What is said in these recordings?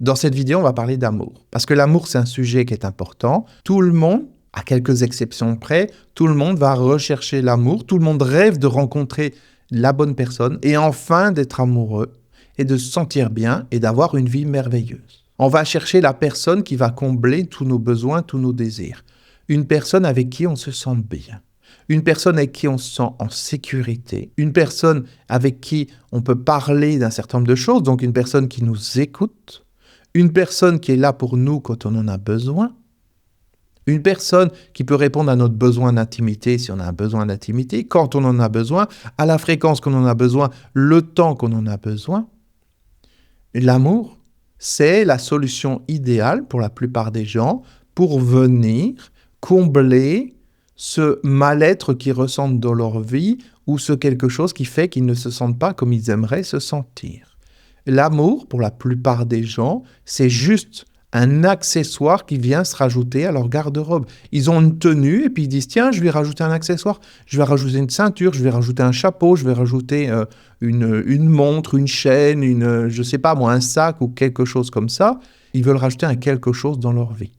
Dans cette vidéo, on va parler d'amour. Parce que l'amour, c'est un sujet qui est important. Tout le monde, à quelques exceptions près, tout le monde va rechercher l'amour. Tout le monde rêve de rencontrer la bonne personne et enfin d'être amoureux et de se sentir bien et d'avoir une vie merveilleuse. On va chercher la personne qui va combler tous nos besoins, tous nos désirs. Une personne avec qui on se sent bien. Une personne avec qui on se sent en sécurité. Une personne avec qui on peut parler d'un certain nombre de choses. Donc une personne qui nous écoute. Une personne qui est là pour nous quand on en a besoin. Une personne qui peut répondre à notre besoin d'intimité si on a un besoin d'intimité, quand on en a besoin, à la fréquence qu'on en a besoin, le temps qu'on en a besoin. L'amour, c'est la solution idéale pour la plupart des gens pour venir combler ce mal-être qu'ils ressentent dans leur vie ou ce quelque chose qui fait qu'ils ne se sentent pas comme ils aimeraient se sentir. L'amour, pour la plupart des gens, c'est juste un accessoire qui vient se rajouter à leur garde-robe. Ils ont une tenue et puis ils disent « Tiens, je vais rajouter un accessoire, je vais rajouter une ceinture, je vais rajouter un chapeau, je vais rajouter une montre, une chaîne, je sais pas moi, un sac ou quelque chose comme ça. » Ils veulent rajouter un quelque chose dans leur vie.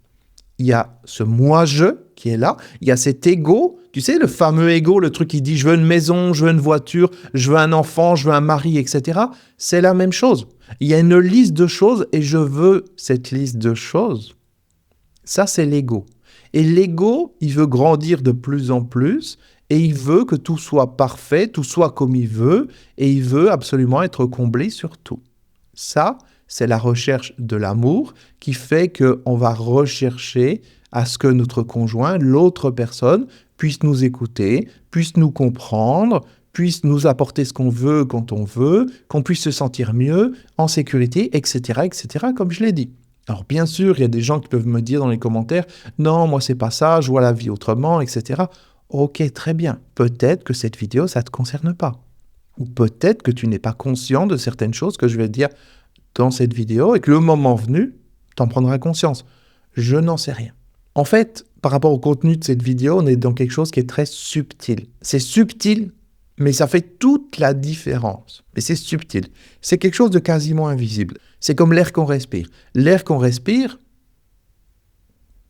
Il y a ce « moi-je » qui est là, il y a cet ego, tu sais, le fameux ego, le truc qui dit « je veux une maison, je veux une voiture, je veux un enfant, je veux un mari, etc. » C'est la même chose. Il y a une liste de choses et je veux cette liste de choses. Ça, c'est l'ego. Et l'ego, il veut grandir de plus en plus et il veut que tout soit parfait, tout soit comme il veut et il veut absolument être comblé sur tout. Ça, c'est la recherche de l'amour qui fait qu'on va rechercher à ce que notre conjoint, l'autre personne, puisse nous écouter, puisse nous comprendre, puisse nous apporter ce qu'on veut quand on veut, qu'on puisse se sentir mieux, en sécurité, etc., etc., comme je l'ai dit. Alors bien sûr, il y a des gens qui peuvent me dire dans les commentaires « Non, moi c'est pas ça, je vois la vie autrement, etc. » Ok, très bien. Peut-être que cette vidéo, ça ne te concerne pas. Ou peut-être que tu n'es pas conscient de certaines choses que je vais te dire dans cette vidéo et que le moment venu, tu en prendras conscience. Je n'en sais rien. En fait, par rapport au contenu de cette vidéo, on est dans quelque chose qui est très subtil. C'est subtil, mais ça fait toute la différence. Mais c'est subtil. C'est quelque chose de quasiment invisible. C'est comme l'air qu'on respire. L'air qu'on respire,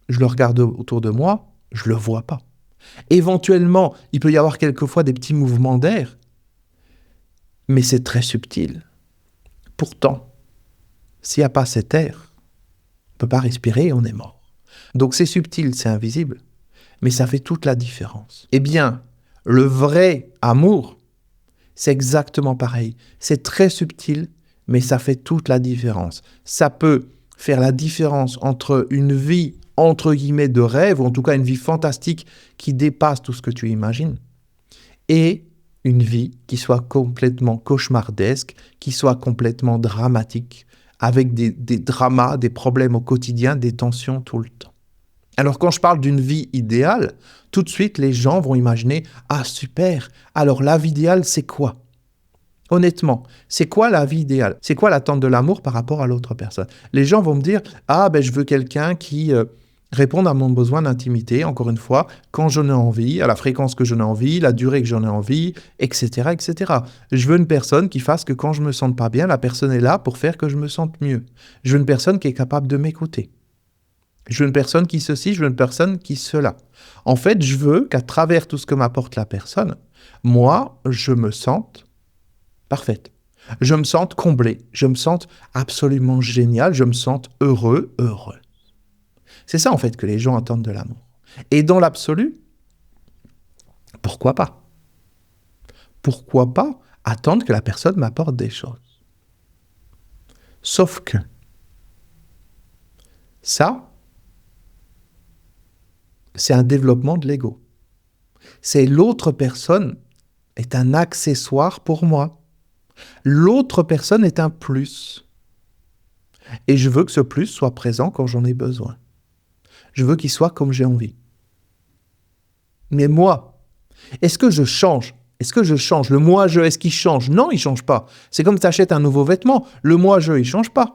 je le regarde autour de moi, je ne le vois pas. Éventuellement, il peut y avoir quelquefois des petits mouvements d'air, mais c'est très subtil. Pourtant, s'il n'y a pas cet air, on ne peut pas respirer et on est mort. Donc c'est subtil, c'est invisible, mais ça fait toute la différence. Eh bien, le vrai amour, c'est exactement pareil. C'est très subtil, mais ça fait toute la différence. Ça peut faire la différence entre une vie, entre guillemets, de rêve, ou en tout cas une vie fantastique qui dépasse tout ce que tu imagines, et une vie qui soit complètement cauchemardesque, qui soit complètement dramatique, avec des dramas, des problèmes au quotidien, des tensions tout le temps. Alors quand je parle d'une vie idéale, tout de suite les gens vont imaginer « Ah super, alors la vie idéale c'est quoi ?» Honnêtement, c'est quoi la vie idéale? C'est quoi l'attente de l'amour par rapport à l'autre personne? Les gens vont me dire « Ah ben je veux quelqu'un qui réponde à mon besoin d'intimité, encore une fois, quand j'en ai envie, à la fréquence que j'en ai envie, la durée que j'en ai envie, etc. etc. Je veux une personne qui fasse que quand je me sente pas bien, la personne est là pour faire que je me sente mieux. Je veux une personne qui est capable de m'écouter. Je veux une personne qui ceci, je veux une personne qui cela. En fait, je veux qu'à travers tout ce que m'apporte la personne, moi, je me sente parfaite. Je me sente comblée. Je me sente absolument génial. Je me sente heureux, heureuse. C'est ça, en fait, que les gens attendent de l'amour. Et dans l'absolu, pourquoi pas? Pourquoi pas attendre que la personne m'apporte des choses? Sauf que ça, c'est un développement de l'ego. C'est l'autre personne est un accessoire pour moi. L'autre personne est un plus. Et je veux que ce plus soit présent quand j'en ai besoin. Je veux qu'il soit comme j'ai envie. Mais moi, est-ce que je change? Est-ce que je change? Le moi-je, est-ce qu'il change? Non, il ne change pas. C'est comme tu achètes un nouveau vêtement. Le moi-je, il ne change pas.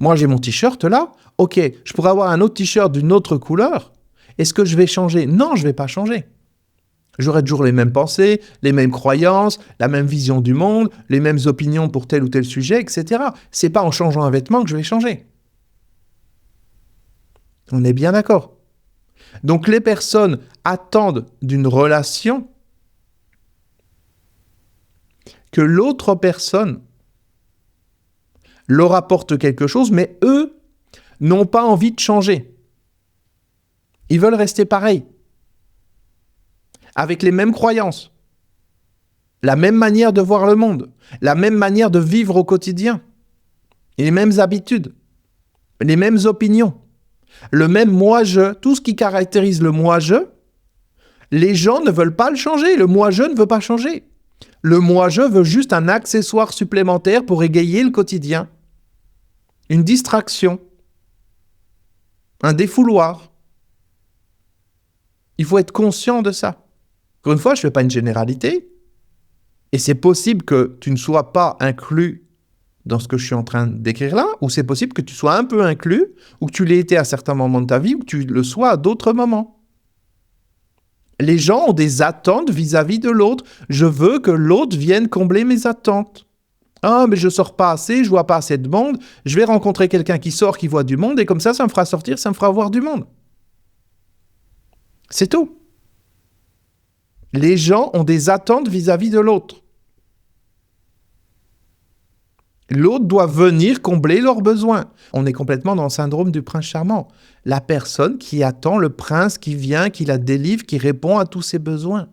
Moi, j'ai mon t-shirt là. Ok, je pourrais avoir un autre t-shirt d'une autre couleur. Est-ce que je vais changer? Non, je ne vais pas changer. J'aurai toujours les mêmes pensées, les mêmes croyances, la même vision du monde, les mêmes opinions pour tel ou tel sujet, etc. C'est pas en changeant un vêtement que je vais changer. On est bien d'accord. Donc les personnes attendent d'une relation que l'autre personne leur apporte quelque chose, mais eux n'ont pas envie de changer. Ils veulent rester pareils, avec les mêmes croyances, la même manière de voir le monde, la même manière de vivre au quotidien, les mêmes habitudes, les mêmes opinions, le même moi-je, tout ce qui caractérise le moi-je, les gens ne veulent pas le changer, le moi-je ne veut pas changer. Le moi-je veut juste un accessoire supplémentaire pour égayer le quotidien, une distraction, un défouloir. Il faut être conscient de ça. Encore une fois, je ne fais pas une généralité, et c'est possible que tu ne sois pas inclus dans ce que je suis en train d'écrire là, ou c'est possible que tu sois un peu inclus, ou que tu l'aies été à certains moments de ta vie, ou que tu le sois à d'autres moments. Les gens ont des attentes vis-à-vis de l'autre. Je veux que l'autre vienne combler mes attentes. Ah, mais je sors pas assez, je vois pas assez de monde, je vais rencontrer quelqu'un qui sort, qui voit du monde, et comme ça me fera sortir, ça me fera voir du monde. C'est tout. Les gens ont des attentes vis-à-vis de l'autre. L'autre doit venir combler leurs besoins. On est complètement dans le syndrome du prince charmant. La personne qui attend le prince qui vient, qui la délivre, qui répond à tous ses besoins.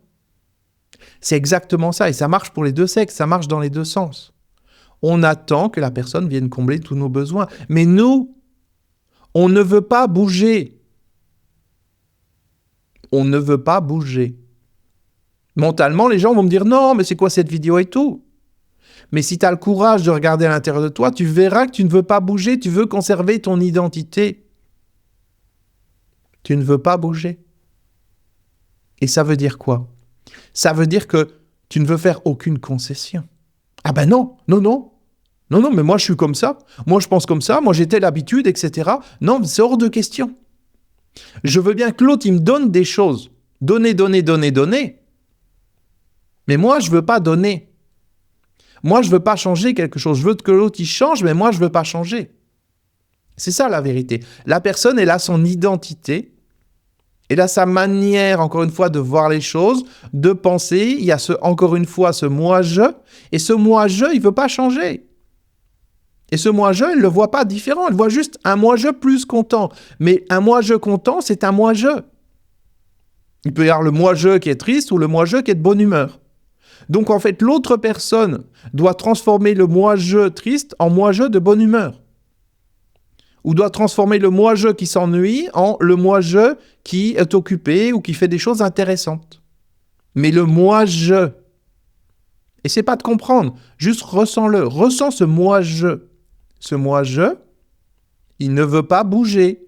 C'est exactement ça. Et ça marche pour les deux sexes, ça marche dans les deux sens. On attend que la personne vienne combler tous nos besoins. Mais nous, on ne veut pas bouger. On ne veut pas bouger. Mentalement, les gens vont me dire « Non, mais c'est quoi cette vidéo et tout ?» Mais si tu as le courage de regarder à l'intérieur de toi, tu verras que tu ne veux pas bouger, tu veux conserver ton identité. Tu ne veux pas bouger. Et ça veut dire quoi? Ça veut dire que tu ne veux faire aucune concession. Ah ben non, mais moi je suis comme ça, moi je pense comme ça, moi j'ai telle habitude, etc. Non, c'est hors de question. Je veux bien que l'autre, il me donne des choses. Donner. Mais moi, je ne veux pas donner. Moi, je ne veux pas changer quelque chose. Je veux que l'autre, il change, mais moi, je ne veux pas changer. C'est ça la vérité. La personne, elle a son identité. Elle a sa manière, encore une fois, de voir les choses, de penser. Il y a encore une fois ce moi-je. Et ce moi-je, il ne veut pas changer. Et ce moi-je, il ne le voit pas différent. Il voit juste un moi-je plus content. Mais un moi-je content, c'est un moi-je. Il peut y avoir le moi-je qui est triste ou le moi-je qui est de bonne humeur. Donc en fait, l'autre personne doit transformer le moi-je triste en moi-je de bonne humeur. Ou doit transformer le moi-je qui s'ennuie en le moi-je qui est occupé ou qui fait des choses intéressantes. Mais le moi-je, et c'est pas de comprendre, juste ressens-le, ressens ce moi-je. Ce moi-je, il ne veut pas bouger.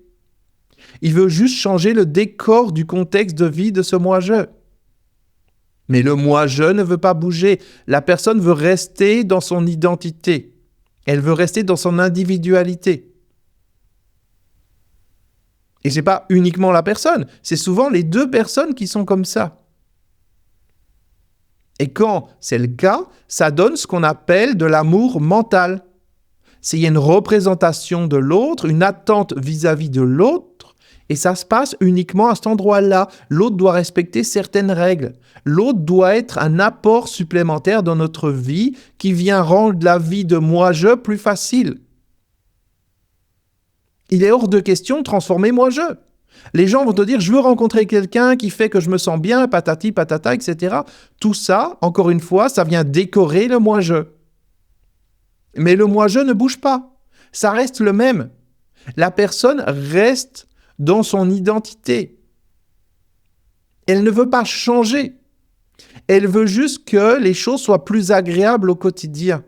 Il veut juste changer le décor du contexte de vie de ce moi-je. Mais le moi-je ne veut pas bouger. La personne veut rester dans son identité. Elle veut rester dans son individualité. Et ce n'est pas uniquement la personne, c'est souvent les deux personnes qui sont comme ça. Et quand c'est le cas, ça donne ce qu'on appelle de l'amour mental. Il y a une représentation de l'autre, une attente vis-à-vis de l'autre, et ça se passe uniquement à cet endroit-là. L'autre doit respecter certaines règles. L'autre doit être un apport supplémentaire dans notre vie qui vient rendre la vie de moi-je plus facile. Il est hors de question de transformer moi-je. Les gens vont te dire « je veux rencontrer quelqu'un qui fait que je me sens bien, patati, patata, etc. » Tout ça, encore une fois, ça vient décorer le moi-je. Mais le moi-je ne bouge pas. Ça reste le même. La personne reste dans son identité. Elle ne veut pas changer. Elle veut juste que les choses soient plus agréables au quotidien.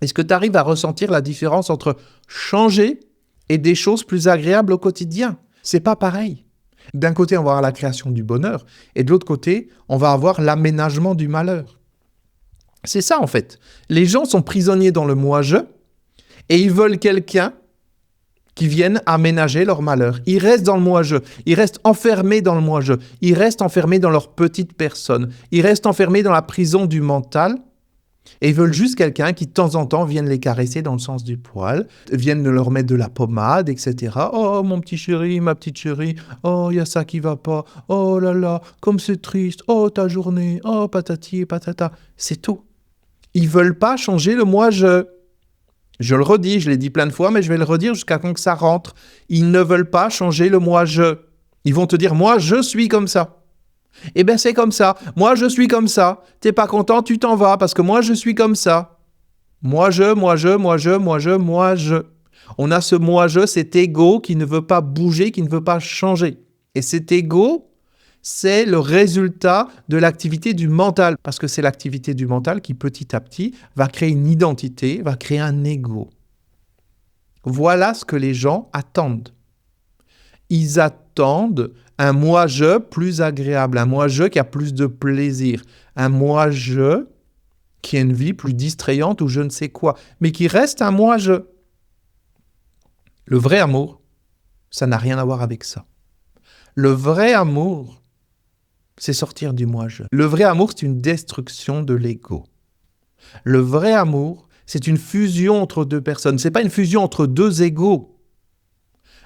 Est-ce que tu arrives à ressentir la différence entre changer et des choses plus agréables au quotidien? C'est pas pareil. D'un côté, on va avoir la création du bonheur, et de l'autre côté, on va avoir l'aménagement du malheur. C'est ça, en fait. Les gens sont prisonniers dans le moi-je, et ils veulent quelqu'un qui viennent aménager leur malheur. Ils restent dans le moi-je. Ils restent enfermés dans le moi-je. Ils restent enfermés dans leur petite personne. Ils restent enfermés dans la prison du mental. Et ils veulent juste quelqu'un qui, de temps en temps, vienne les caresser dans le sens du poil, vienne leur mettre de la pommade, etc. Oh, mon petit chéri, ma petite chérie, oh, il y a ça qui va pas, oh là là, comme c'est triste, oh, ta journée, oh, patati et patata. C'est tout. Ils veulent pas changer le moi-je. Je le redis, je l'ai dit plein de fois, mais je vais le redire jusqu'à quand que ça rentre. Ils ne veulent pas changer le moi-je. Ils vont te dire, moi, je suis comme ça. Eh bien, c'est comme ça. Moi, je suis comme ça. T'es pas content, tu t'en vas, parce que moi, je suis comme ça. Moi-je. On a ce moi-je, cet ego qui ne veut pas bouger, qui ne veut pas changer. Et cet ego, c'est le résultat de l'activité du mental, parce que c'est l'activité du mental qui, petit à petit, va créer une identité, va créer un ego. Voilà ce que les gens attendent. Ils attendent un moi-je plus agréable, un moi-je qui a plus de plaisir, un moi-je qui a une vie plus distrayante ou je ne sais quoi, mais qui reste un moi-je. Le vrai amour, ça n'a rien à voir avec ça. Le vrai amour, c'est sortir du moi-je. Le vrai amour, c'est une destruction de l'ego. Le vrai amour, c'est une fusion entre deux personnes. Ce n'est pas une fusion entre deux égos.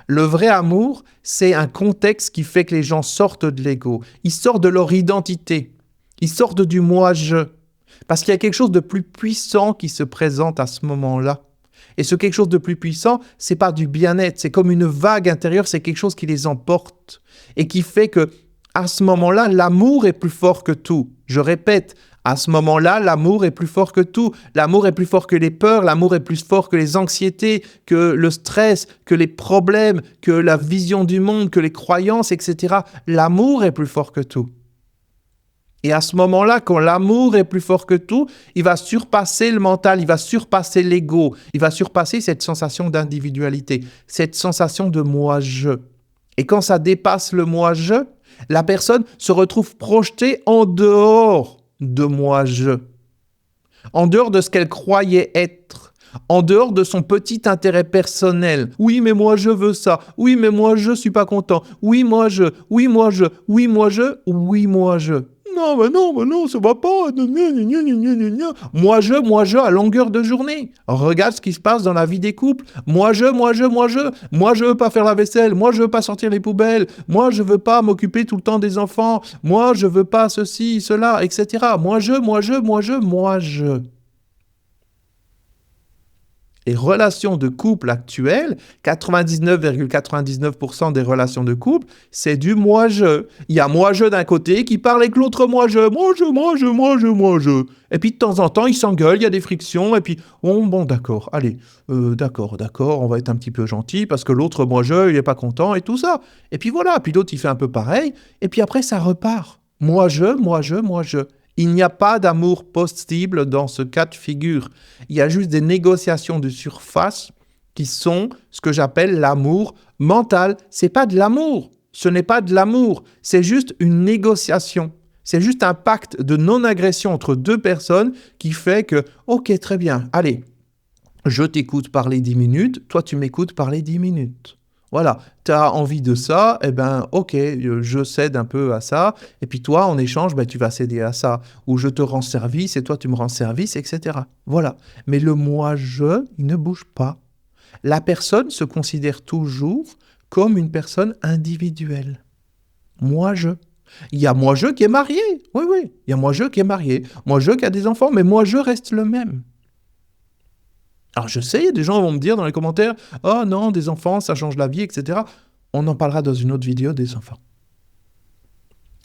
Le vrai amour, c'est un contexte qui fait que les gens sortent de l'ego. Ils sortent de leur identité. Ils sortent du moi-je. Parce qu'il y a quelque chose de plus puissant qui se présente à ce moment-là. Et ce quelque chose de plus puissant, c'est pas du bien-être. C'est comme une vague intérieure, c'est quelque chose qui les emporte. Et qui fait que, à ce moment-là, l'amour est plus fort que tout. Je répète, à ce moment-là, l'amour est plus fort que tout. L'amour est plus fort que les peurs, l'amour est plus fort que les anxiétés, que le stress, que les problèmes, que la vision du monde, que les croyances, etc. L'amour est plus fort que tout. Et à ce moment-là, quand l'amour est plus fort que tout, il va surpasser le mental, il va surpasser l'ego, il va surpasser cette sensation d'individualité, cette sensation de moi-je. Et quand ça dépasse le moi-je, la personne se retrouve projetée en dehors de moi-je, en dehors de ce qu'elle croyait être, en dehors de son petit intérêt personnel. Oui, mais moi je veux ça. Oui, mais moi je suis pas content. Oui, moi je. Oui, moi je. Oui, moi je. Oui, moi je. Non, ça va pas. Moi je à longueur de journée. Regarde ce qui se passe dans la vie des couples. Moi je. Moi je veux pas faire la vaisselle. Moi je veux pas sortir les poubelles. Moi je veux pas m'occuper tout le temps des enfants. Moi je veux pas ceci, cela, etc. Moi je. Les relations de couple actuelles, 99,99% des relations de couple, c'est du moi-je. Il y a moi-je d'un côté qui parle avec l'autre moi-je. Moi-je. Et puis de temps en temps, ils s'engueulent, il y a des frictions, et puis, bon, d'accord, allez, d'accord, on va être un petit peu gentil, parce que l'autre moi-je, il n'est pas content, et tout ça. Et puis voilà, puis l'autre, il fait un peu pareil, et puis après, ça repart. Moi-je. Il n'y a pas d'amour possible dans ce cas de figure. Il y a juste des négociations de surface qui sont ce que j'appelle l'amour mental. C'est pas de l'amour. Ce n'est pas de l'amour. C'est juste une négociation. C'est juste un pacte de non-agression entre deux personnes qui fait que, ok, très bien, allez, je t'écoute parler 10 minutes, toi tu m'écoutes parler 10 minutes. Voilà, tu as envie de ça, eh ben ok, je cède un peu à ça, et puis toi, en échange, tu vas céder à ça, ou je te rends service, et toi, tu me rends service, etc. Voilà, mais le moi-je, il ne bouge pas. La personne se considère toujours comme une personne individuelle. Moi-je. Il y a moi-je qui est marié, oui, il y a moi-je qui est marié, moi-je qui a des enfants, mais moi-je reste le même. Alors je sais, il y a des gens qui vont me dire dans les commentaires « Oh non, des enfants, ça change la vie, etc. » On en parlera dans une autre vidéo des enfants.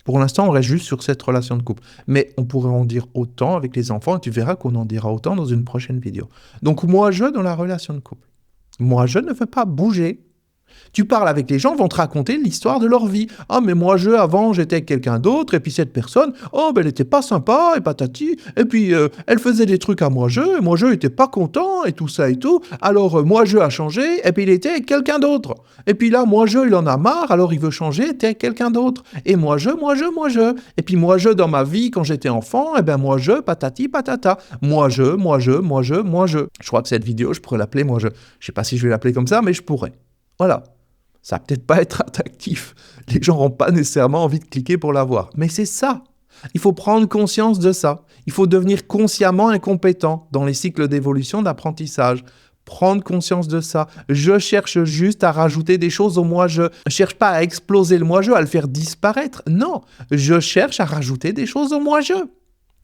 Pour l'instant, on reste juste sur cette relation de couple. Mais on pourrait en dire autant avec les enfants et tu verras qu'on en dira autant dans une prochaine vidéo. Donc moi-je dans la relation de couple. Moi-je ne veux pas bouger. Tu parles avec les gens, vont te raconter l'histoire de leur vie. Ah, mais moi, avant, j'étais avec quelqu'un d'autre, et puis cette personne, elle était pas sympa, et patati, et puis elle faisait des trucs à moi, et moi, était pas content, et tout ça et tout. Alors, moi, a changé, et puis il était avec quelqu'un d'autre. Et puis là, moi, il en a marre, alors il veut changer, il était avec quelqu'un d'autre. Et moi, Et puis moi, dans ma vie, quand j'étais enfant, patati, patata. Moi, je. Je crois que cette vidéo, je pourrais l'appeler moi, je. Je sais pas si je vais l'appeler comme ça, mais je pourrais. Voilà. Ça va peut-être pas être attractif. Les gens n'ont pas nécessairement envie de cliquer pour l'avoir. Mais c'est ça. Il faut prendre conscience de ça. Il faut devenir consciemment incompétent dans les cycles d'évolution d'apprentissage. Prendre conscience de ça. Je cherche juste à rajouter des choses au moi-je. Je cherche pas à exploser le moi-je, à le faire disparaître. Non, je cherche à rajouter des choses au moi-je.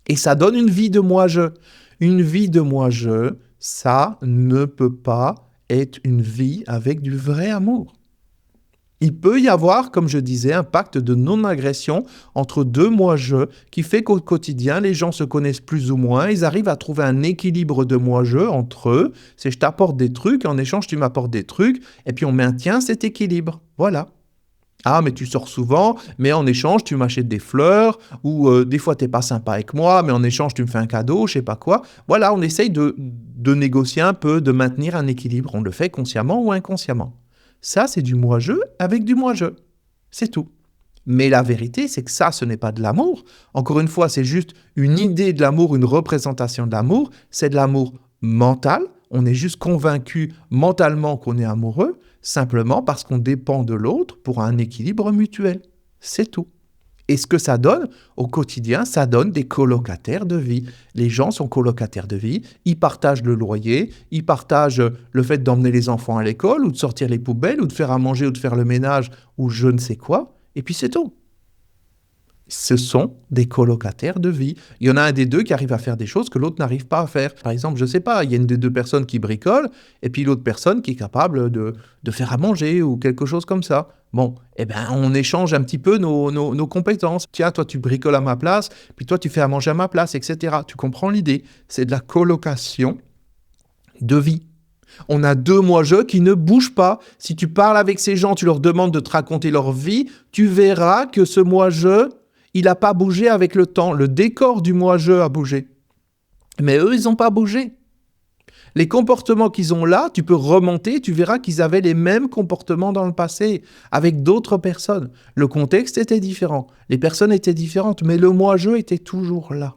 Et ça donne une vie de moi-je. Une vie de moi-je, ça ne peut pas être une vie avec du vrai amour. Il peut y avoir, comme je disais, un pacte de non-agression entre deux moi-je qui fait qu'au quotidien, les gens se connaissent plus ou moins, ils arrivent à trouver un équilibre de moi-je entre eux. C'est je t'apporte des trucs, en échange tu m'apportes des trucs, et puis on maintient cet équilibre. Voilà. Ah, mais tu sors souvent, mais en échange tu m'achètes des fleurs, ou des fois t'es pas sympa avec moi, mais en échange tu me fais un cadeau, je sais pas quoi. Voilà, on essaye de négocier un peu, de maintenir un équilibre. On le fait consciemment ou inconsciemment. Ça, c'est du moi-je avec du moi-je. C'est tout. Mais la vérité, c'est que ça, ce n'est pas de l'amour. Encore une fois, c'est juste une idée de l'amour, une représentation de l'amour. C'est de l'amour mental. On est juste convaincu mentalement qu'on est amoureux, simplement parce qu'on dépend de l'autre pour un équilibre mutuel. C'est tout. Et ce que ça donne au quotidien, ça donne des colocataires de vie. Les gens sont colocataires de vie, ils partagent le loyer, ils partagent le fait d'emmener les enfants à l'école, ou de sortir les poubelles, ou de faire à manger, ou de faire le ménage, ou je ne sais quoi, et puis c'est tout. Ce sont des colocataires de vie. Il y en a un des deux qui arrive à faire des choses que l'autre n'arrive pas à faire. Par exemple, je ne sais pas, il y a une des deux personnes qui bricole, et puis l'autre personne qui est capable de faire à manger ou quelque chose comme ça. Bon, eh ben, on échange un petit peu nos compétences. Tiens, toi, tu bricoles à ma place, puis toi, tu fais à manger à ma place, etc. Tu comprends l'idée? C'est de la colocation de vie. On a deux moi-je qui ne bougent pas. Si tu parles avec ces gens, tu leur demandes de te raconter leur vie, tu verras que ce moi-je, il n'a pas bougé avec le temps. Le décor du moi-je a bougé. Mais eux, ils n'ont pas bougé. Les comportements qu'ils ont là, tu peux remonter, tu verras qu'ils avaient les mêmes comportements dans le passé, avec d'autres personnes. Le contexte était différent, les personnes étaient différentes, mais le moi-je était toujours là.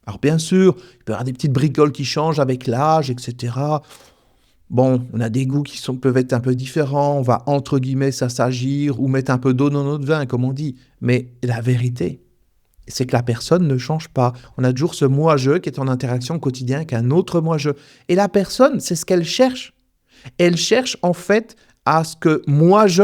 Alors bien sûr, il peut y avoir des petites bricoles qui changent avec l'âge, etc. Bon, on a des goûts qui peuvent être un peu différents, on va entre guillemets s'assagir ou mettre un peu d'eau dans notre vin, comme on dit. Mais la vérité, c'est que la personne ne change pas. On a toujours ce moi-je qui est en interaction quotidienne avec un autre moi-je. Et la personne, c'est ce qu'elle cherche. Elle cherche en fait à ce que moi-je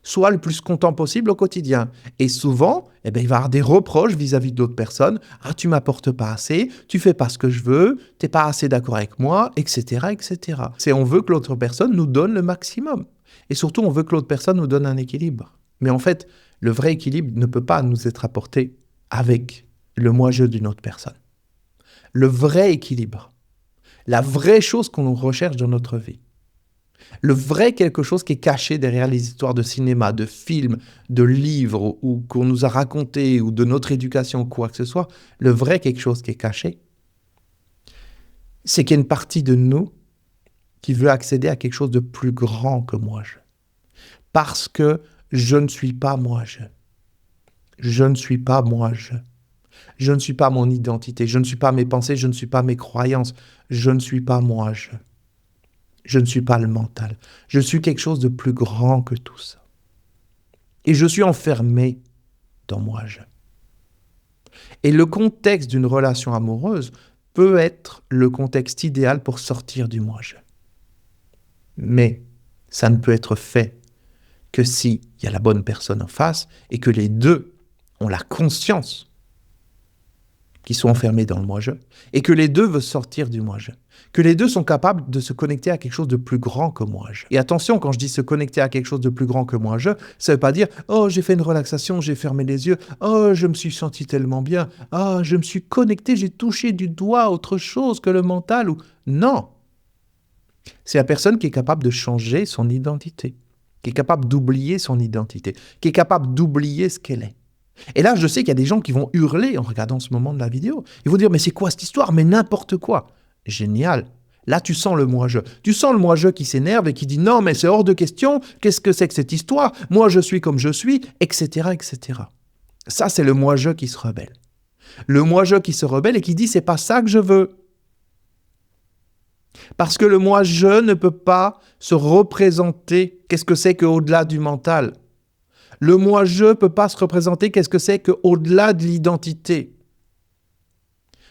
soit le plus content possible au quotidien. Et souvent, il va y avoir des reproches vis-à-vis d'autres personnes. Ah, tu m'apportes pas assez, tu fais pas ce que je veux, t'es pas assez d'accord avec moi, etc., etc. On veut que l'autre personne nous donne le maximum. Et surtout, on veut que l'autre personne nous donne un équilibre. Mais en fait, le vrai équilibre ne peut pas nous être apporté avec le moi-je d'une autre personne. Le vrai équilibre, la vraie chose qu'on recherche dans notre vie, le vrai quelque chose qui est caché derrière les histoires de cinéma, de films, de livres, ou qu'on nous a raconté, ou de notre éducation, ou quoi que ce soit, le vrai quelque chose qui est caché, c'est qu'il y a une partie de nous qui veut accéder à quelque chose de plus grand que moi-je. Parce que je ne suis pas moi-je. Je ne suis pas moi-je. Je ne suis pas mon identité. Je ne suis pas mes pensées. Je ne suis pas mes croyances. Je ne suis pas moi-je. Je ne suis pas le mental. Je suis quelque chose de plus grand que tout ça. Et je suis enfermé dans moi-je. Et le contexte d'une relation amoureuse peut être le contexte idéal pour sortir du moi-je. Mais ça ne peut être fait que s'il y a la bonne personne en face et que les deux ont la conscience qu'ils sont enfermés dans le moi-je, et que les deux veulent sortir du moi-je, que les deux sont capables de se connecter à quelque chose de plus grand que moi-je. Et attention, quand je dis se connecter à quelque chose de plus grand que moi-je, ça ne veut pas dire « Oh, j'ai fait une relaxation, j'ai fermé les yeux, oh, je me suis senti tellement bien, ah, je me suis connecté, j'ai touché du doigt autre chose que le mental. » ou Non. C'est la personne qui est capable de changer son identité, qui est capable d'oublier son identité, qui est capable d'oublier ce qu'elle est. Et là, je sais qu'il y a des gens qui vont hurler en regardant ce moment de la vidéo. Ils vont dire, mais c'est quoi cette histoire? Mais n'importe quoi. Génial. Là, tu sens le moi-je. Tu sens le moi-je qui s'énerve et qui dit, non, mais c'est hors de question. Qu'est-ce que c'est que cette histoire? Moi, je suis comme je suis, etc., etc. Ça, c'est le moi-je qui se rebelle. Le moi-je qui se rebelle et qui dit, c'est pas ça que je veux. Parce que le moi-je ne peut pas se représenter qu'est-ce que c'est qu'au-delà du mental. Le moi-je ne peut pas se représenter qu'est-ce que c'est qu'au-delà de l'identité.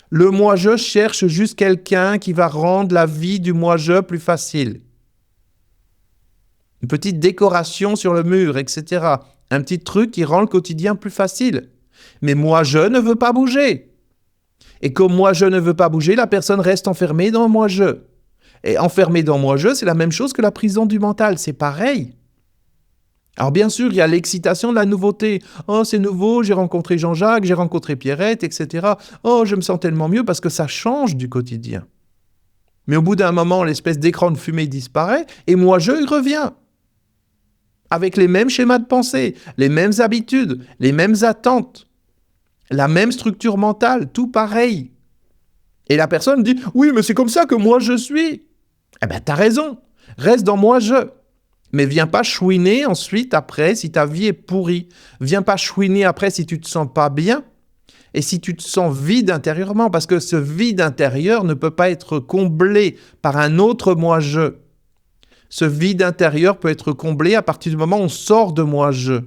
Le moi-je cherche juste quelqu'un qui va rendre la vie du moi-je plus facile. Une petite décoration sur le mur, etc. Un petit truc qui rend le quotidien plus facile. Mais moi-je ne veux pas bouger. Et comme moi-je ne veux pas bouger, la personne reste enfermée dans moi-je. Et enfermée dans moi-je, c'est la même chose que la prison du mental, c'est pareil. Alors bien sûr, il y a l'excitation de la nouveauté. Oh, c'est nouveau, j'ai rencontré Jean-Jacques, j'ai rencontré Pierrette, etc. Oh, je me sens tellement mieux parce que ça change du quotidien. Mais au bout d'un moment, l'espèce d'écran de fumée disparaît et moi-je, il revient. Avec les mêmes schémas de pensée, les mêmes habitudes, les mêmes attentes, la même structure mentale, tout pareil. Et la personne dit « Oui, mais c'est comme ça que moi je suis ». Eh bien, t'as raison. Reste dans moi-je. Mais viens pas chouiner ensuite après si ta vie est pourrie. Viens pas chouiner après si tu te sens pas bien et si tu te sens vide intérieurement, parce que ce vide intérieur ne peut pas être comblé par un autre moi-je. Ce vide intérieur peut être comblé à partir du moment où on sort de moi-je.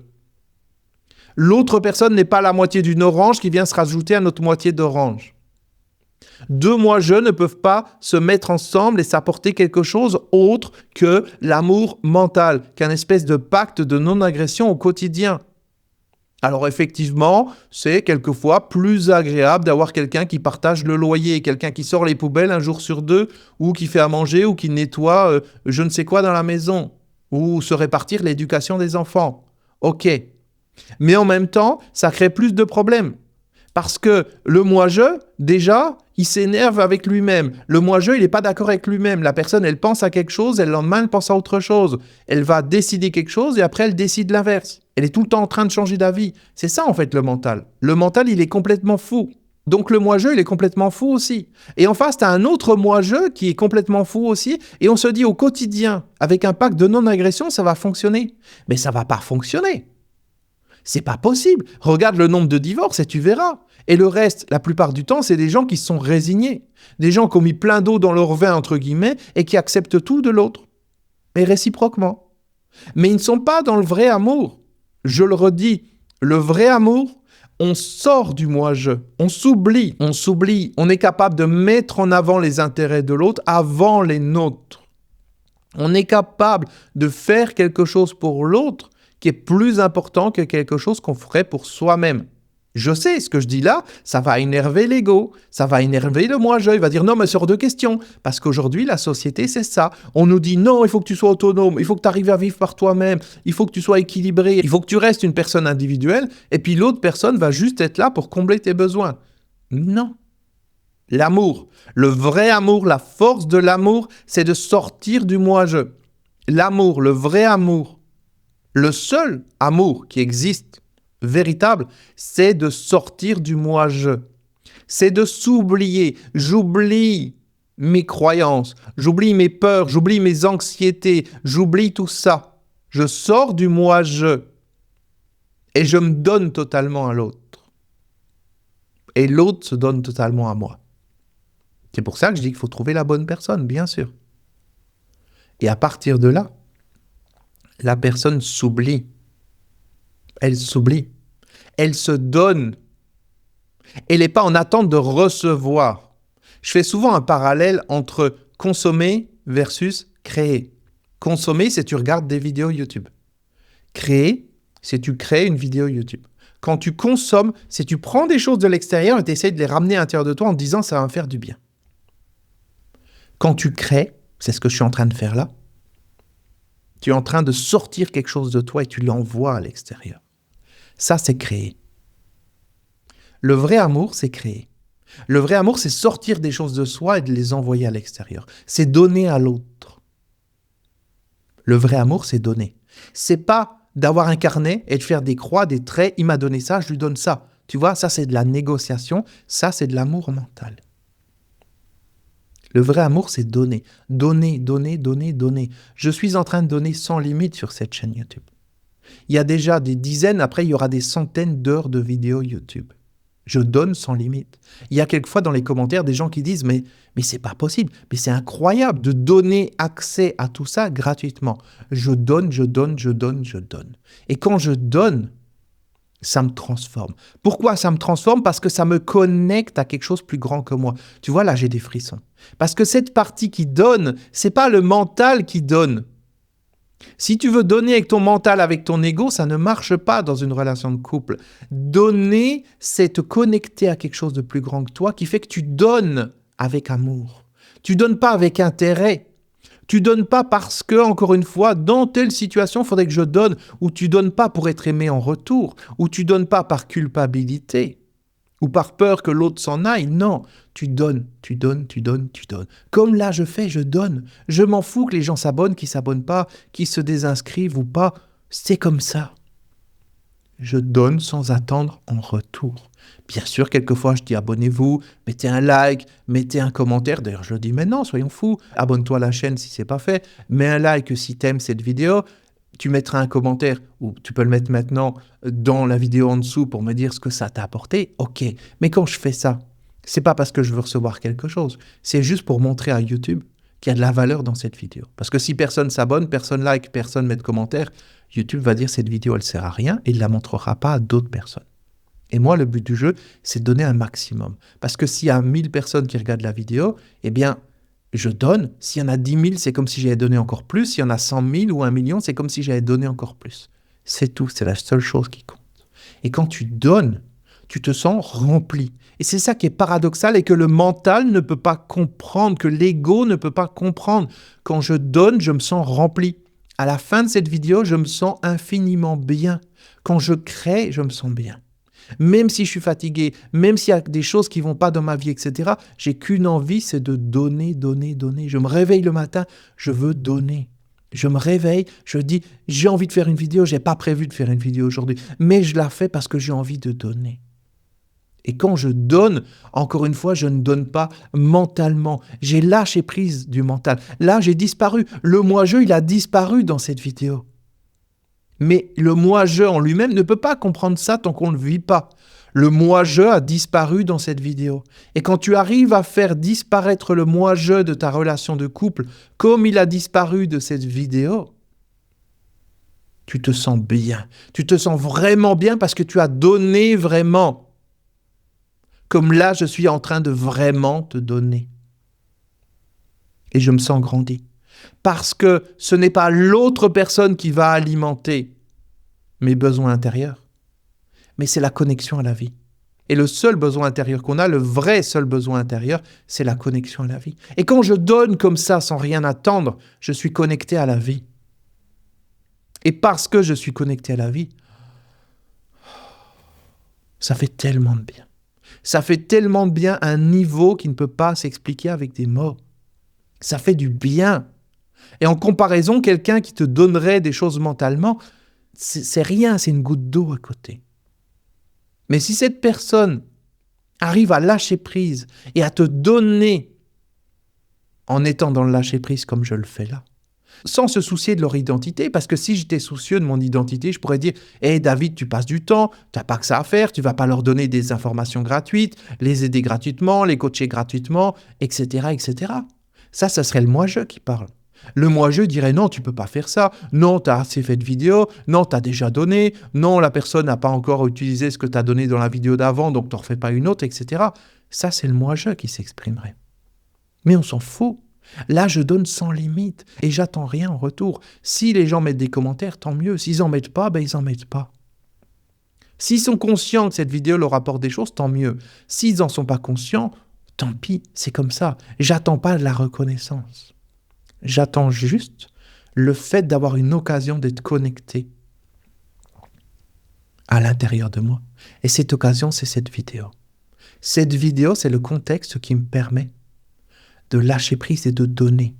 L'autre personne n'est pas la moitié d'une orange qui vient se rajouter à notre moitié d'orange. Deux moi-je ne peuvent pas se mettre ensemble et s'apporter quelque chose autre que l'amour mental, qu'un espèce de pacte de non-agression au quotidien. Alors effectivement, c'est quelquefois plus agréable d'avoir quelqu'un qui partage le loyer, quelqu'un qui sort les poubelles un jour sur deux, ou qui fait à manger, ou qui nettoie je ne sais quoi dans la maison, ou se répartir l'éducation des enfants. Ok. Mais en même temps, ça crée plus de problèmes. Parce que le moi-je, déjà, il s'énerve avec lui-même. Le moi-je, il n'est pas d'accord avec lui-même. La personne, elle pense à quelque chose, et le lendemain, elle pense à autre chose. Elle va décider quelque chose et après, elle décide l'inverse. Elle est tout le temps en train de changer d'avis. C'est ça, en fait, le mental. Le mental, il est complètement fou. Donc, le moi-je, il est complètement fou aussi. Et en face, tu as un autre moi-je qui est complètement fou aussi. Et on se dit au quotidien, avec un pacte de non-agression, ça va fonctionner. Mais ça ne va pas fonctionner. C'est pas possible. Regarde le nombre de divorces et tu verras. Et le reste, la plupart du temps, c'est des gens qui se sont résignés. Des gens qui ont mis plein d'eau dans leur vin, entre guillemets, et qui acceptent tout de l'autre. Et réciproquement. Mais ils ne sont pas dans le vrai amour. Je le redis, le vrai amour, on sort du moi-je. On s'oublie. On est capable de mettre en avant les intérêts de l'autre avant les nôtres. On est capable de faire quelque chose pour l'autre qui est plus important que quelque chose qu'on ferait pour soi-même. Je sais, ce que je dis là, ça va énerver l'ego, ça va énerver le moi-je. Il va dire non, mais c'est hors de question. Parce qu'aujourd'hui, la société, c'est ça. On nous dit non, il faut que tu sois autonome, il faut que tu arrives à vivre par toi-même, il faut que tu sois équilibré, il faut que tu restes une personne individuelle, et puis l'autre personne va juste être là pour combler tes besoins. Non. L'amour, le vrai amour, la force de l'amour, c'est de sortir du moi-je. L'amour, le vrai amour, le seul amour qui existe, véritable, c'est de sortir du moi-je. C'est de s'oublier. J'oublie mes croyances, j'oublie mes peurs, j'oublie mes anxiétés, j'oublie tout ça. Je sors du moi-je et je me donne totalement à l'autre. Et l'autre se donne totalement à moi. C'est pour ça que je dis qu'il faut trouver la bonne personne, bien sûr. Et à partir de là, la personne s'oublie. Elle s'oublie. Elle se donne. Elle n'est pas en attente de recevoir. Je fais souvent un parallèle entre consommer versus créer. Consommer, c'est tu regardes des vidéos YouTube. Créer, c'est tu crées une vidéo YouTube. Quand tu consommes, c'est tu prends des choses de l'extérieur et tu essaies de les ramener à l'intérieur de toi en te disant ça va me faire du bien. Quand tu crées, c'est ce que je suis en train de faire là, tu es en train de sortir quelque chose de toi et tu l'envoies à l'extérieur. Ça, c'est créer. Le vrai amour, c'est créer. Le vrai amour, c'est sortir des choses de soi et de les envoyer à l'extérieur. C'est donner à l'autre. Le vrai amour, c'est donner. C'est pas d'avoir un carnet et de faire des croix, des traits. Il m'a donné ça, je lui donne ça. Tu vois, ça, c'est de la négociation. Ça, c'est de l'amour mental. Le vrai amour, c'est donner. Donner, donner, donner, donner. Je suis en train de donner sans limite sur cette chaîne YouTube. Il y a déjà des dizaines, après il y aura des centaines d'heures de vidéos YouTube. Je donne sans limite. Il y a quelquefois dans les commentaires des gens qui disent mais c'est pas possible, mais c'est incroyable de donner accès à tout ça gratuitement. Je donne, je donne, je donne, je donne. Et quand je donne, ça me transforme. Pourquoi ça me transforme? Parce que ça me connecte à quelque chose de plus grand que moi. Tu vois, là, j'ai des frissons. Parce que cette partie qui donne, c'est pas le mental qui donne. Si tu veux donner avec ton mental, avec ton ego, ça ne marche pas dans une relation de couple. Donner, c'est te connecter à quelque chose de plus grand que toi qui fait que tu donnes avec amour. Tu donnes pas avec intérêt. Tu donnes pas parce que, encore une fois, dans telle situation, il faudrait que je donne, ou tu donnes pas pour être aimé en retour, ou tu donnes pas par culpabilité, ou par peur que l'autre s'en aille. Non, tu donnes, tu donnes, tu donnes, tu donnes. Comme là, je fais, je donne. Je m'en fous que les gens s'abonnent, qu'ils s'abonnent pas, qu'ils se désinscrivent ou pas. C'est comme ça. Je donne sans attendre en retour. Bien sûr, quelquefois, je dis abonnez-vous, mettez un like, mettez un commentaire. D'ailleurs, je le dis maintenant, soyons fous. Abonne-toi à la chaîne si ce n'est pas fait. Mets un like si tu aimes cette vidéo. Tu mettras un commentaire, ou tu peux le mettre maintenant dans la vidéo en dessous pour me dire ce que ça t'a apporté. Ok, mais quand je fais ça, c'est pas parce que je veux recevoir quelque chose. C'est juste pour montrer à YouTube qu'il y a de la valeur dans cette vidéo. Parce que si personne s'abonne, personne like, personne met de commentaire, YouTube va dire cette vidéo, elle sert à rien et il ne la montrera pas à d'autres personnes. Et moi, le but du jeu, c'est de donner un maximum. Parce que s'il y a 1000 personnes qui regardent la vidéo, eh bien, je donne. S'il y en a 10 000, c'est comme si j'avais donné encore plus. S'il y en a 100 000 ou 1 million, c'est comme si j'avais donné encore plus. C'est tout, c'est la seule chose qui compte. Et quand tu donnes, tu te sens rempli. Et c'est ça qui est paradoxal et que le mental ne peut pas comprendre, que l'ego ne peut pas comprendre. Quand je donne, je me sens rempli. À la fin de cette vidéo, je me sens infiniment bien. Quand je crée, je me sens bien. Même si je suis fatigué, même s'il y a des choses qui ne vont pas dans ma vie, etc., j'ai qu'une envie, c'est de donner, donner, donner. Je me réveille le matin, je veux donner. Je me réveille, je dis, j'ai envie de faire une vidéo, je n'ai pas prévu de faire une vidéo aujourd'hui, mais je la fais parce que j'ai envie de donner. Et quand je donne, encore une fois, je ne donne pas mentalement. J'ai lâché prise du mental. Là, j'ai disparu. Le moi-je, il a disparu dans cette vidéo. Mais le moi-je en lui-même ne peut pas comprendre ça tant qu'on ne le vit pas. Le moi-je a disparu dans cette vidéo. Et quand tu arrives à faire disparaître le moi-je de ta relation de couple, comme il a disparu de cette vidéo, tu te sens bien. Tu te sens vraiment bien parce que tu as donné vraiment. Comme là, je suis en train de vraiment te donner. Et je me sens grandi. Parce que ce n'est pas l'autre personne qui va alimenter mes besoins intérieurs, mais c'est la connexion à la vie. Et le seul besoin intérieur qu'on a, le vrai seul besoin intérieur, c'est la connexion à la vie. Et quand je donne comme ça, sans rien attendre, je suis connecté à la vie. Et parce que je suis connecté à la vie, ça fait tellement de bien. Ça fait tellement de bien à un niveau qui ne peut pas s'expliquer avec des mots. Ça fait du bien. Et en comparaison, quelqu'un qui te donnerait des choses mentalement, c'est rien, c'est une goutte d'eau à côté. Mais si cette personne arrive à lâcher prise et à te donner en étant dans le lâcher prise comme je le fais là, sans se soucier de leur identité, parce que si j'étais soucieux de mon identité, je pourrais dire « Hey David, tu passes du temps, tu n'as pas que ça à faire, tu ne vas pas leur donner des informations gratuites, les aider gratuitement, les coacher gratuitement, etc. etc. » Ça serait le moi-je qui parle. Le moi-je dirait « Non, tu ne peux pas faire ça, non, tu as assez fait de vidéos, non, tu as déjà donné, non, la personne n'a pas encore utilisé ce que tu as donné dans la vidéo d'avant, donc tu n'en refais pas une autre, etc. » Ça, c'est le moi-je qui s'exprimerait. Mais on s'en fout. Là, je donne sans limite et j'attends rien en retour. Si les gens mettent des commentaires, tant mieux. S'ils n'en mettent pas, ils n'en mettent pas. S'ils sont conscients que cette vidéo leur apporte des choses, tant mieux. S'ils n'en sont pas conscients, tant pis, c'est comme ça. J'attends pas de la reconnaissance. J'attends juste le fait d'avoir une occasion d'être connecté à l'intérieur de moi. Et cette occasion, c'est cette vidéo. Cette vidéo, c'est le contexte qui me permet de lâcher prise et de donner.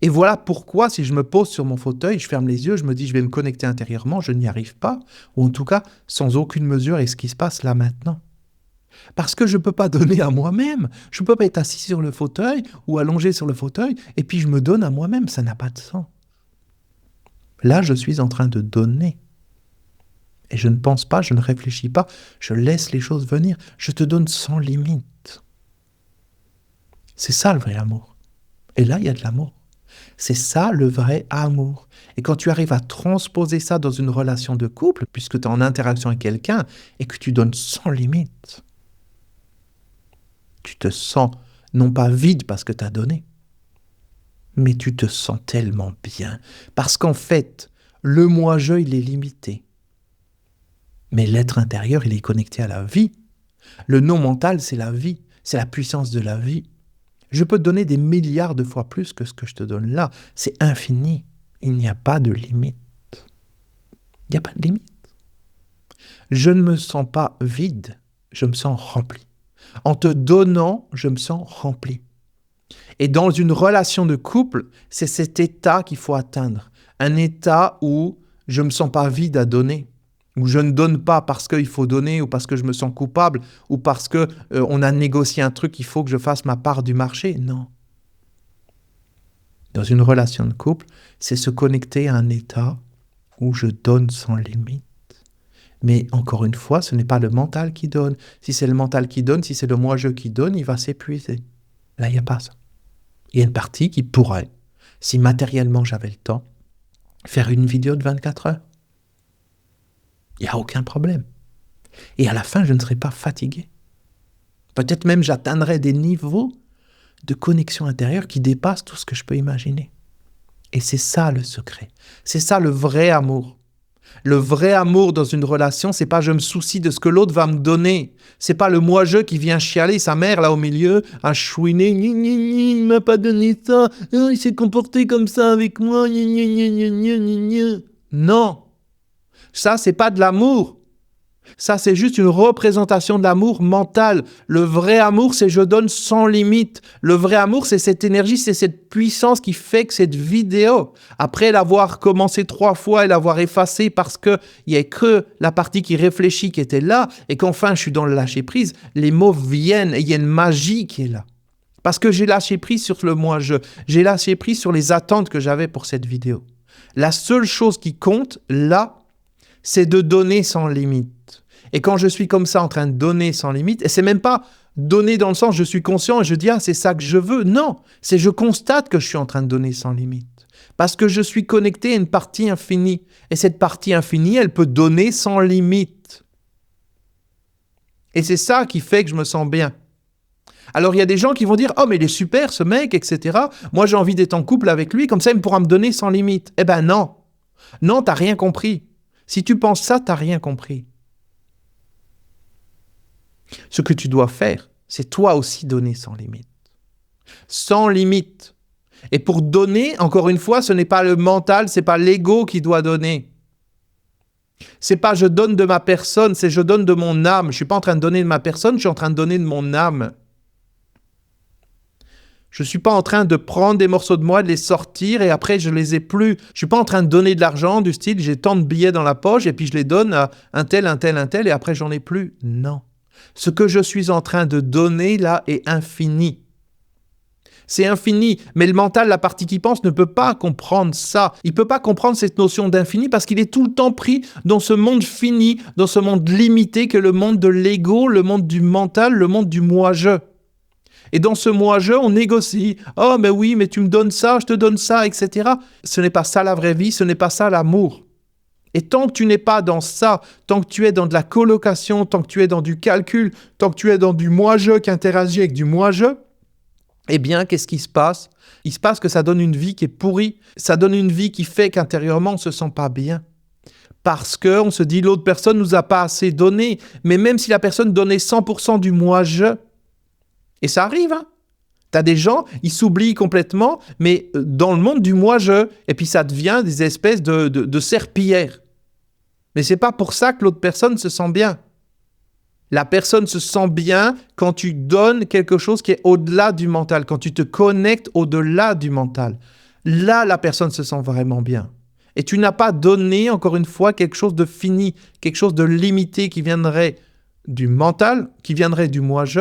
Et voilà pourquoi, si je me pose sur mon fauteuil, je ferme les yeux, je me dis je vais me connecter intérieurement, je n'y arrive pas, ou en tout cas sans aucune mesure et ce qui se passe là maintenant. Parce que je ne peux pas donner à moi-même. Je ne peux pas être assis sur le fauteuil ou allongé sur le fauteuil et puis je me donne à moi-même, ça n'a pas de sens. Là, je suis en train de donner. Et je ne pense pas, je ne réfléchis pas, je laisse les choses venir. Je te donne sans limite. C'est ça le vrai amour. Et là, il y a de l'amour. C'est ça le vrai amour. Et quand tu arrives à transposer ça dans une relation de couple, puisque tu es en interaction avec quelqu'un et que tu donnes sans limite, tu te sens non pas vide parce que tu as donné, mais tu te sens tellement bien. Parce qu'en fait, le moi-je, il est limité. Mais l'être intérieur, il est connecté à la vie. Le non mental, c'est la vie. C'est la puissance de la vie. Je peux te donner des milliards de fois plus que ce que je te donne là. C'est infini. Il n'y a pas de limite. Il n'y a pas de limite. Je ne me sens pas vide, je me sens rempli. En te donnant, je me sens rempli. Et dans une relation de couple, c'est cet état qu'il faut atteindre. Un état où je ne me sens pas vide à donner, où je ne donne pas parce qu'il faut donner, ou parce que je me sens coupable, ou parce qu'on a négocié un truc, il faut que je fasse ma part du marché. Non. Dans une relation de couple, c'est se connecter à un état où je donne sans limite. Mais encore une fois, ce n'est pas le mental qui donne. Si c'est le mental qui donne, si c'est le moi-je qui donne, il va s'épuiser. Là, il n'y a pas ça. Il y a une partie qui pourrait, si matériellement j'avais le temps, faire une vidéo de 24 heures. Il n'y a aucun problème. Et à la fin, je ne serai pas fatigué. Peut-être même j'atteindrai des niveaux de connexion intérieure qui dépassent tout ce que je peux imaginer. Et c'est ça le secret. C'est ça le vrai amour. Le vrai amour dans une relation, c'est pas je me soucie de ce que l'autre va me donner. C'est pas le moi-je qui vient chialer, sa mère là au milieu, à chouiner, il m'a pas donné ça, il s'est comporté comme ça avec moi, non. Ça, c'est pas de l'amour. Ça, c'est juste une représentation de l'amour mental. Le vrai amour, c'est je donne sans limite. Le vrai amour, c'est cette énergie, c'est cette puissance qui fait que cette vidéo, après l'avoir commencé 3 fois et l'avoir effacée parce qu'il n'y a que la partie qui réfléchit qui était là, et qu'enfin je suis dans le lâcher-prise, les mots viennent et il y a une magie qui est là. Parce que j'ai lâché prise sur le moi-je. J'ai lâché prise sur les attentes que j'avais pour cette vidéo. La seule chose qui compte, là, c'est de donner sans limite. Et quand je suis comme ça en train de donner sans limite, et c'est même pas donner dans le sens je suis conscient et je dis c'est ça que je veux. Non, c'est je constate que je suis en train de donner sans limite. Parce que je suis connecté à une partie infinie. Et cette partie infinie, elle peut donner sans limite. Et c'est ça qui fait que je me sens bien. Alors il y a des gens qui vont dire « Oh mais il est super ce mec, etc. Moi j'ai envie d'être en couple avec lui, comme ça il pourra me donner sans limite. » Eh ben non. Non, t'as rien compris. Si tu penses ça, t'as rien compris. Ce que tu dois faire, c'est toi aussi donner sans limite. Sans limite. Et pour donner, encore une fois, ce n'est pas le mental, ce n'est pas l'ego qui doit donner. C'est pas je donne de ma personne, c'est je donne de mon âme. Je ne suis pas en train de donner de ma personne, je suis en train de donner de mon âme. Je ne suis pas en train de prendre des morceaux de moi, de les sortir et après je ne les ai plus. Je ne suis pas en train de donner de l'argent du style j'ai tant de billets dans la poche et puis je les donne à un tel et après j'en ai plus. Non. Ce que je suis en train de donner là est infini. C'est infini, mais le mental, la partie qui pense, ne peut pas comprendre ça. Il ne peut pas comprendre cette notion d'infini parce qu'il est tout le temps pris dans ce monde fini, dans ce monde limité que le monde de l'ego, le monde du mental, le monde du moi-je. Et dans ce moi-je, on négocie. « Oh, mais oui, mais tu me donnes ça, je te donne ça, etc. » Ce n'est pas ça la vraie vie, ce n'est pas ça l'amour. Et tant que tu n'es pas dans ça, tant que tu es dans de la colocation, tant que tu es dans du calcul, tant que tu es dans du moi-je qui interagit avec du moi-je, eh bien, qu'est-ce qui se passe ? Il se passe que ça donne une vie qui est pourrie. Ça donne une vie qui fait qu'intérieurement, on ne se sent pas bien. Parce qu'on se dit, l'autre personne ne nous a pas assez donné. Mais même si la personne donnait 100% du moi-je, et ça arrive, hein. T'as des gens, ils s'oublient complètement, mais dans le monde du moi-je, et puis ça devient des espèces de serpillères. Mais c'est pas pour ça que l'autre personne se sent bien. La personne se sent bien quand tu donnes quelque chose qui est au-delà du mental, quand tu te connectes au-delà du mental. Là, la personne se sent vraiment bien. Et tu n'as pas donné, encore une fois, quelque chose de fini, quelque chose de limité qui viendrait du mental, qui viendrait du moi-je.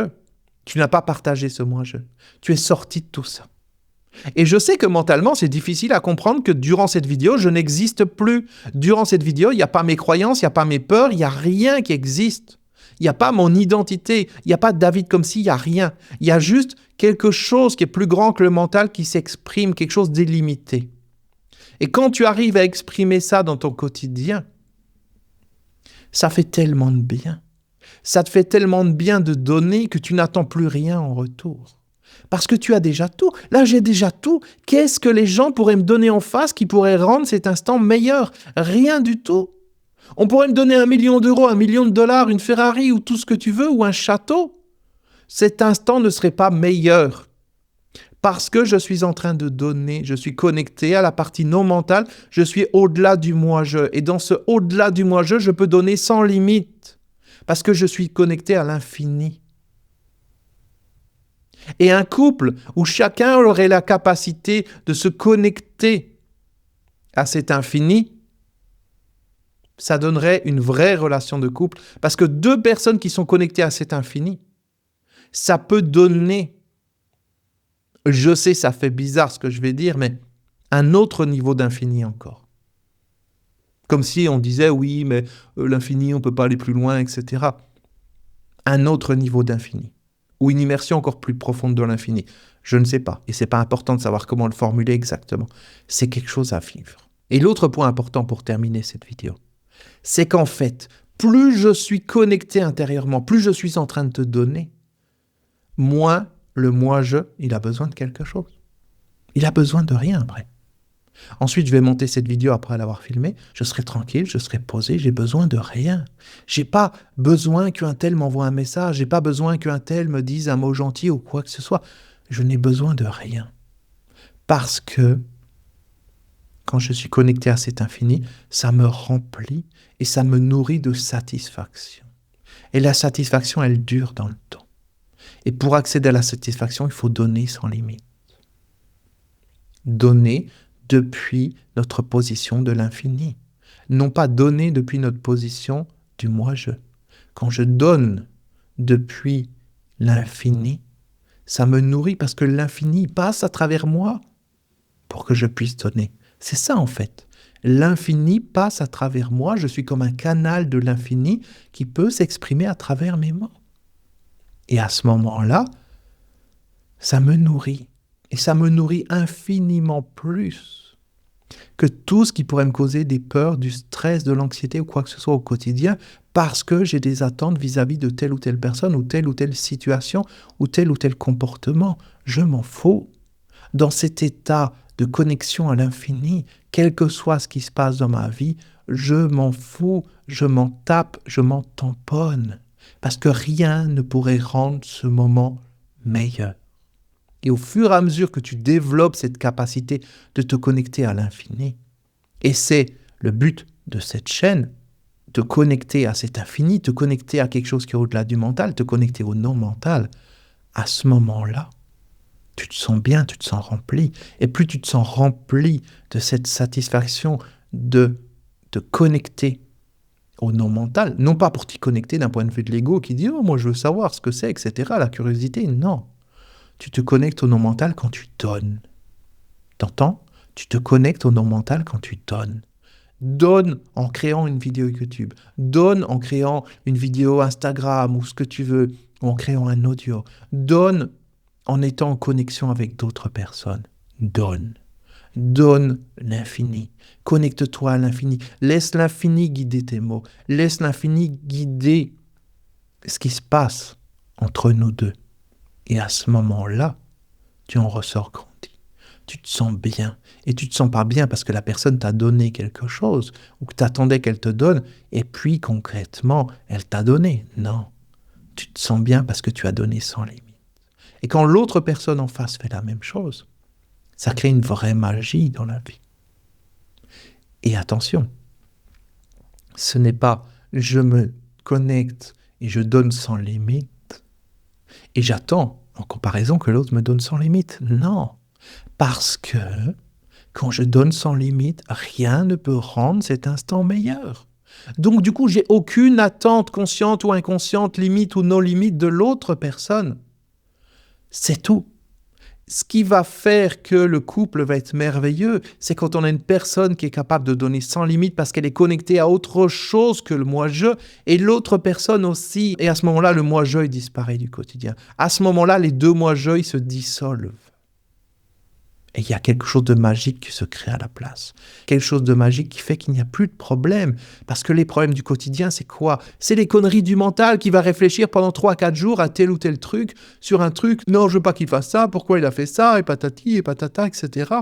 Tu n'as pas partagé ce moi-je. Tu es sorti de tout ça. Et je sais que mentalement, c'est difficile à comprendre que durant cette vidéo, je n'existe plus. Durant cette vidéo, il n'y a pas mes croyances, il n'y a pas mes peurs, il n'y a rien qui existe. Il n'y a pas mon identité, il n'y a pas David comme si, il n'y a rien. Il y a juste quelque chose qui est plus grand que le mental qui s'exprime, quelque chose d'illimité. Et quand tu arrives à exprimer ça dans ton quotidien, ça fait tellement de bien. Ça te fait tellement de bien de donner que tu n'attends plus rien en retour. Parce que tu as déjà tout. Là, j'ai déjà tout. Qu'est-ce que les gens pourraient me donner en face qui pourrait rendre cet instant meilleur? Rien du tout. On pourrait me donner 1 million d'euros, 1 million de dollars, une Ferrari ou tout ce que tu veux, ou un château. Cet instant ne serait pas meilleur. Parce que je suis en train de donner, je suis connecté à la partie non mentale, je suis au-delà du moi-je. Et dans ce au-delà du moi-je, je peux donner sans limite. Parce que je suis connecté à l'infini. Et un couple où chacun aurait la capacité de se connecter à cet infini, ça donnerait une vraie relation de couple. Parce que 2 personnes qui sont connectées à cet infini, ça peut donner, je sais, ça fait bizarre ce que je vais dire, mais un autre niveau d'infini encore. Comme si on disait, oui, mais l'infini, on ne peut pas aller plus loin, etc. Un autre niveau d'infini. Ou une immersion encore plus profonde dans l'infini. Je ne sais pas. Et ce n'est pas important de savoir comment le formuler exactement. C'est quelque chose à vivre. Et l'autre point important pour terminer cette vidéo, c'est qu'en fait, plus je suis connecté intérieurement, plus je suis en train de te donner, moins le moi-je, il a besoin de quelque chose. Il a besoin de rien après. Ensuite, je vais monter cette vidéo après l'avoir filmée. Je serai tranquille, je serai posé, j'ai besoin de rien. J'ai pas besoin qu'un tel m'envoie un message, j'ai pas besoin qu'un tel me dise un mot gentil ou quoi que ce soit. Je n'ai besoin de rien. Parce que quand je suis connecté à cet infini, ça me remplit et ça me nourrit de satisfaction. Et la satisfaction, elle dure dans le temps. Et pour accéder à la satisfaction, il faut donner sans limite. Donner depuis notre position de l'infini. Non pas donner depuis notre position du moi-je. Quand je donne depuis l'infini, ça me nourrit parce que l'infini passe à travers moi pour que je puisse donner. C'est ça en fait. L'infini passe à travers moi, je suis comme un canal de l'infini qui peut s'exprimer à travers mes mots. Et à ce moment-là, ça me nourrit. Et ça me nourrit infiniment plus que tout ce qui pourrait me causer des peurs, du stress, de l'anxiété ou quoi que ce soit au quotidien, parce que j'ai des attentes vis-à-vis de telle ou telle personne ou telle situation ou tel comportement. Je m'en fous. Dans cet état de connexion à l'infini, quel que soit ce qui se passe dans ma vie, je m'en fous, je m'en tape, je m'en tamponne. Parce que rien ne pourrait rendre ce moment meilleur. Et au fur et à mesure que tu développes cette capacité de te connecter à l'infini, et c'est le but de cette chaîne, te connecter à cet infini, te connecter à quelque chose qui est au-delà du mental, te connecter au non-mental, à ce moment-là, tu te sens bien, tu te sens rempli. Et plus tu te sens rempli de cette satisfaction de te connecter au non-mental, non pas pour t'y connecter d'un point de vue de l'ego qui dit « Oh, moi je veux savoir ce que c'est, etc. » La curiosité, non. Tu te connectes au non-mental quand tu donnes. T'entends? Tu te connectes au non-mental quand tu donnes. Donne en créant une vidéo YouTube. Donne en créant une vidéo Instagram ou ce que tu veux, ou en créant un audio. Donne en étant en connexion avec d'autres personnes. Donne. Donne l'infini. Connecte-toi à l'infini. Laisse l'infini guider tes mots. Laisse l'infini guider ce qui se passe entre nous deux. Et à ce moment-là, tu en ressors grandi. Tu te sens bien. Et tu te sens pas bien parce que la personne t'a donné quelque chose ou que tu attendais qu'elle te donne et puis concrètement, elle t'a donné. Non. Tu te sens bien parce que tu as donné sans limite. Et quand l'autre personne en face fait la même chose, ça crée une vraie magie dans la vie. Et attention, ce n'est pas je me connecte et je donne sans limite et j'attends en comparaison que l'autre me donne sans limite. Non, parce que quand je donne sans limite, rien ne peut rendre cet instant meilleur. Donc du coup, j'ai aucune attente consciente ou inconsciente, limite ou non limite de l'autre personne. C'est tout. Ce qui va faire que le couple va être merveilleux, c'est quand on a une personne qui est capable de donner sans limite parce qu'elle est connectée à autre chose que le moi-je, et l'autre personne aussi. Et à ce moment-là, le moi-je, il disparaît du quotidien. À ce moment-là, les deux moi-je, ils se dissolvent. Et il y a quelque chose de magique qui se crée à la place. Quelque chose de magique qui fait qu'il n'y a plus de problème. Parce que les problèmes du quotidien, c'est quoi? C'est les conneries du mental qui va réfléchir pendant 3-4 jours à tel ou tel truc, sur un truc, non, je veux pas qu'il fasse ça, pourquoi il a fait ça, et patati, et patata, etc.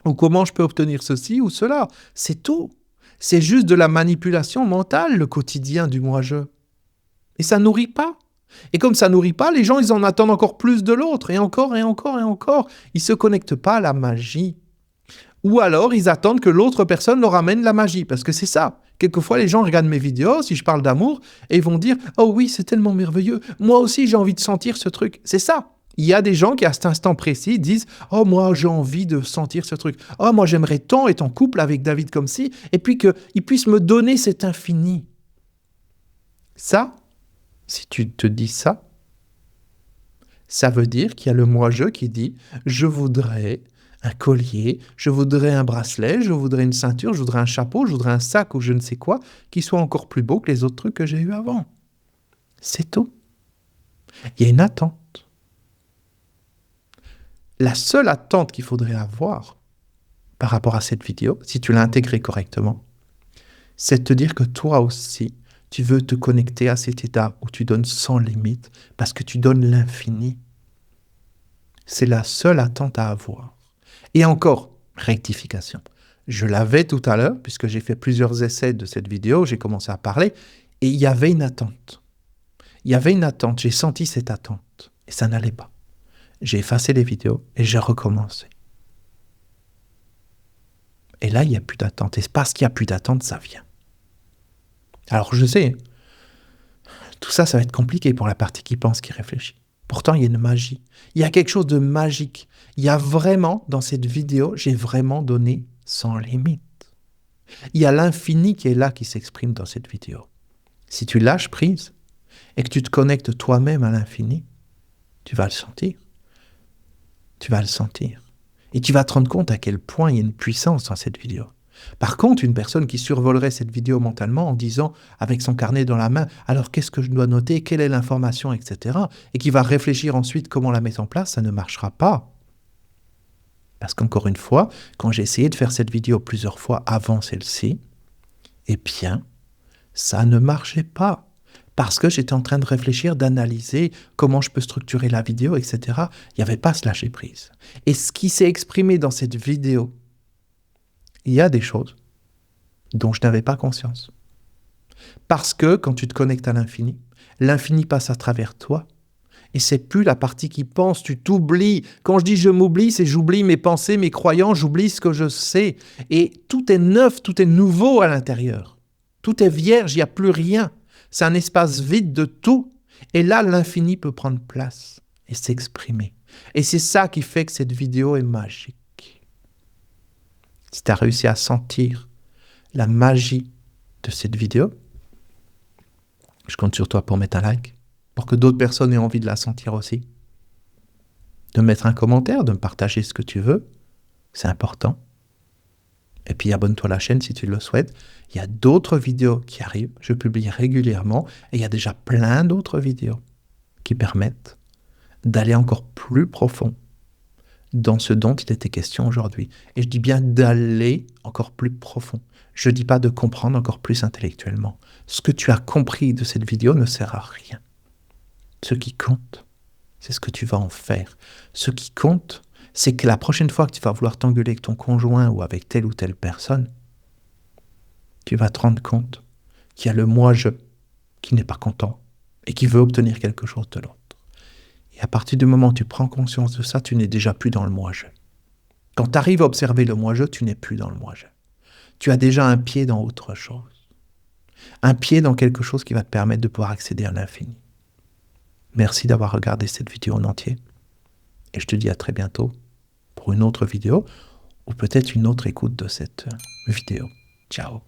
Ou comment je peux obtenir ceci ou cela. C'est tout. C'est juste de la manipulation mentale, le quotidien du moi-je. Et ça nourrit pas. Et comme ça nourrit pas, les gens, ils en attendent encore plus de l'autre, et encore, et encore, et encore. Ils se connectent pas à la magie. Ou alors, ils attendent que l'autre personne leur amène la magie, parce que c'est ça. Quelquefois, les gens regardent mes vidéos, si je parle d'amour, et ils vont dire « Oh oui, c'est tellement merveilleux, moi aussi j'ai envie de sentir ce truc. » C'est ça. Il y a des gens qui, à cet instant précis, disent « Oh, moi, j'ai envie de sentir ce truc. Oh, moi, j'aimerais tant être en couple avec David comme ci, et puis qu'il puisse me donner cet infini. » Ça, si tu te dis ça, ça veut dire qu'il y a le moi-je qui dit « Je voudrais un collier, je voudrais un bracelet, je voudrais une ceinture, je voudrais un chapeau, je voudrais un sac ou je ne sais quoi, qui soit encore plus beau que les autres trucs que j'ai eus avant. » C'est tout. Il y a une attente. La seule attente qu'il faudrait avoir par rapport à cette vidéo, si tu l'as intégrée correctement, c'est de te dire que toi aussi, tu veux te connecter à cet état où tu donnes sans limite parce que tu donnes l'infini. C'est la seule attente à avoir. Et encore, rectification. Je l'avais tout à l'heure, puisque j'ai fait plusieurs essais de cette vidéo, j'ai commencé à parler, et il y avait une attente. Il y avait une attente, j'ai senti cette attente, et ça n'allait pas. J'ai effacé les vidéos et j'ai recommencé. Et là, il n'y a plus d'attente. Et parce qu'il n'y a plus d'attente, ça vient. Alors, je sais, tout ça, ça va être compliqué pour la partie qui pense, qui réfléchit. Pourtant, il y a une magie. Il y a quelque chose de magique. Il y a vraiment, dans cette vidéo, j'ai vraiment donné sans limite. Il y a l'infini qui est là, qui s'exprime dans cette vidéo. Si tu lâches prise et que tu te connectes toi-même à l'infini, tu vas le sentir. Tu vas le sentir. Et tu vas te rendre compte à quel point il y a une puissance dans cette vidéo. Par contre, une personne qui survolerait cette vidéo mentalement en disant, avec son carnet dans la main, alors qu'est-ce que je dois noter, quelle est l'information, etc., et qui va réfléchir ensuite comment la mettre en place, ça ne marchera pas. Parce qu'encore une fois, quand j'ai essayé de faire cette vidéo plusieurs fois avant celle-ci, eh bien, ça ne marchait pas. Parce que j'étais en train de réfléchir, d'analyser comment je peux structurer la vidéo, etc. Il n'y avait pas ce lâcher-prise. Et ce qui s'est exprimé dans cette vidéo, il y a des choses dont je n'avais pas conscience. Parce que quand tu te connectes à l'infini, l'infini passe à travers toi, et c'est plus la partie qui pense, tu t'oublies. Quand je dis je m'oublie, c'est j'oublie mes pensées, mes croyances, j'oublie ce que je sais. Et tout est neuf, tout est nouveau à l'intérieur. Tout est vierge, il n'y a plus rien. C'est un espace vide de tout. Et là, l'infini peut prendre place et s'exprimer. Et c'est ça qui fait que cette vidéo est magique. Si tu as réussi à sentir la magie de cette vidéo, je compte sur toi pour mettre un like, pour que d'autres personnes aient envie de la sentir aussi. De mettre un commentaire, de me partager ce que tu veux, c'est important. Et puis abonne-toi à la chaîne si tu le souhaites. Il y a d'autres vidéos qui arrivent, je publie régulièrement, et il y a déjà plein d'autres vidéos qui permettent d'aller encore plus profond dans ce dont il était question aujourd'hui. Et je dis bien d'aller encore plus profond. Je ne dis pas de comprendre encore plus intellectuellement. Ce que tu as compris de cette vidéo ne sert à rien. Ce qui compte, c'est ce que tu vas en faire. Ce qui compte, c'est que la prochaine fois que tu vas vouloir t'engueuler avec ton conjoint ou avec telle ou telle personne, tu vas te rendre compte qu'il y a le moi-je qui n'est pas content et qui veut obtenir quelque chose de l'autre. Et à partir du moment où tu prends conscience de ça, tu n'es déjà plus dans le moi-je. Quand tu arrives à observer le moi-je, tu n'es plus dans le moi-je. Tu as déjà un pied dans autre chose. Un pied dans quelque chose qui va te permettre de pouvoir accéder à l'infini. Merci d'avoir regardé cette vidéo en entier. Et je te dis à très bientôt pour une autre vidéo ou peut-être une autre écoute de cette vidéo. Ciao.